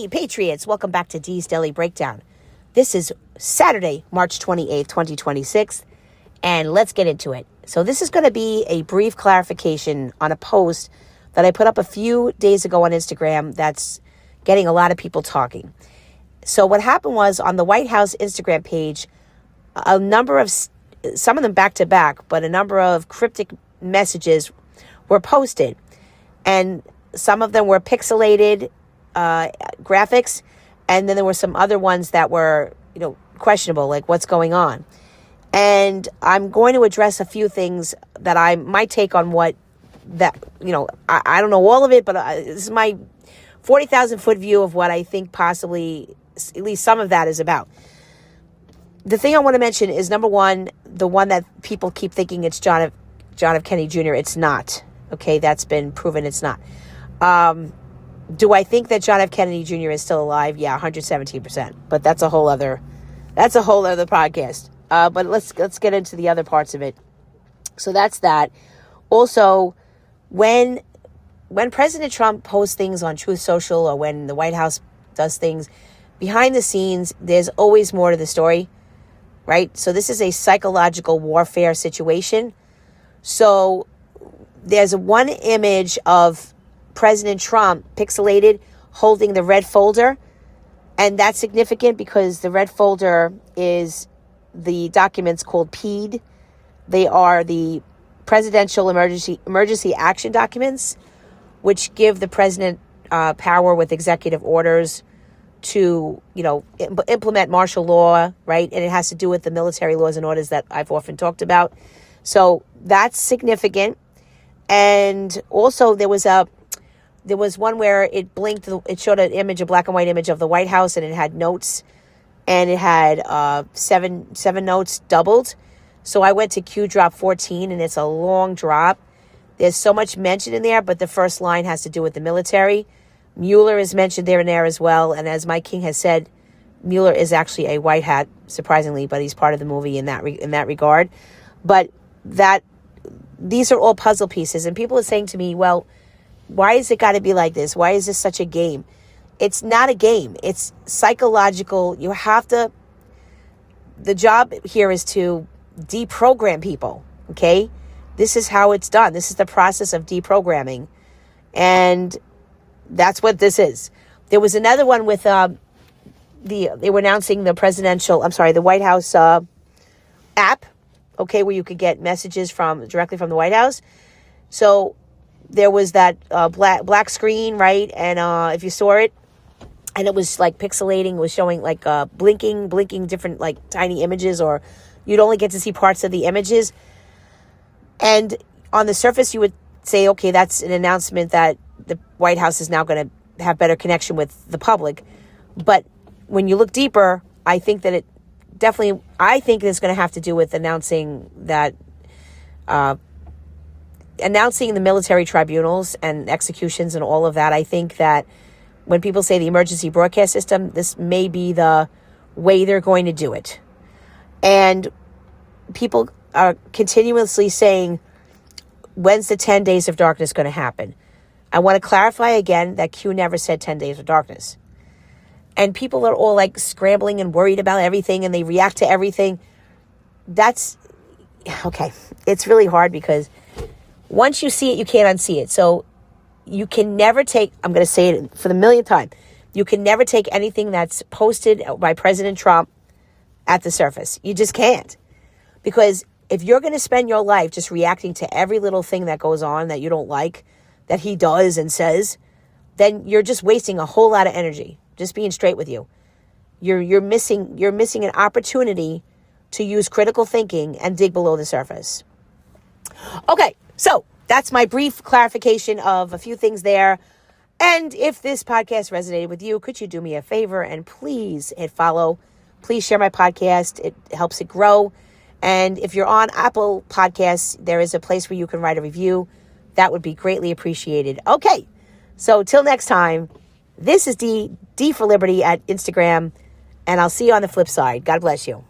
Hey, Patriots, welcome back to Dee's Daily Breakdown. This is Saturday, March 28th, 2026, and let's get into it. So this is going to be a brief clarification on a post that I put up a few days ago on Instagram that's getting a lot of people talking. So what happened was on the White House Instagram page, a number of, some of them back to back, but a number of cryptic messages were posted, and some of them were pixelated graphics, and then there were some other ones that were, questionable, like what's going on. And I'm going to address a few things that my take on what that, I don't know all of it, but this is my 40,000 foot view of what I think possibly, at least some of that is about. The thing I want to mention is, number one, the one that people keep thinking it's John F. Kennedy Jr. It's not. Okay, that's been proven it's not. Do I think that John F. Kennedy Jr. is still alive? Yeah, 117%. But that's a whole other podcast. But let's get into the other parts of it. So that's that. Also, when President Trump posts things on Truth Social, or when the White House does things behind the scenes, there's always more to the story, right? So this is a psychological warfare situation. So there's one image of President Trump pixelated holding the red folder, and that's significant because the red folder is the documents called PED. They are the Presidential Emergency Action Documents, which give the president power with executive orders to, implement martial law, right? And it has to do with the military laws and orders that I've often talked about. So that's significant. And also there was one where it blinked, it showed an image, a black and white image of the White House, and it had notes, and it had seven notes doubled. So I went to Q drop 14, and it's a long drop. There's so much mentioned in there, but the first line has to do with the military. Mueller is mentioned there and there as well. And as Mike King has said, Mueller is actually a white hat, surprisingly, but he's part of the movie in that regard. But these are all puzzle pieces. And people are saying to me, well, why has it got to be like this? Why is this such a game? It's not a game. It's psychological. The job here is to deprogram people, okay? This is how it's done. This is the process of deprogramming. And that's what this is. There was another one with they were announcing the White House app, okay, where you could get messages directly from the White House. So there was that black screen, right? And if you saw it, and it was like pixelating, was showing like blinking different like tiny images, or you'd only get to see parts of the images. And on the surface, you would say, okay, that's an announcement that the White House is now going to have better connection with the public. But when you look deeper, I think that it's going to have to do with announcing the military tribunals and executions and all of that. I think that when people say the emergency broadcast system, this may be the way they're going to do it. And people are continuously saying, when's the 10 days of darkness going to happen? I want to clarify again that Q never said 10 days of darkness. And people are all like scrambling and worried about everything, and they react to everything. That's okay. It's really hard because once you see it, you can't unsee it. So you can never take, I'm going to say it for the millionth time, you can never take anything that's posted by President Trump at the surface. You just can't. Because if you're going to spend your life just reacting to every little thing that goes on that you don't like, that he does and says, then you're just wasting a whole lot of energy. Just being straight with you. You're missing an opportunity to use critical thinking and dig below the surface. Okay, so that's my brief clarification of a few things there. And if this podcast resonated with you, could you do me a favor and please hit follow? Please share my podcast. It helps it grow. And if you're on Apple Podcasts, there is a place where you can write a review. That would be greatly appreciated. Okay, so till next time, this is D for Liberty at Instagram, and I'll see you on the flip side. God bless you.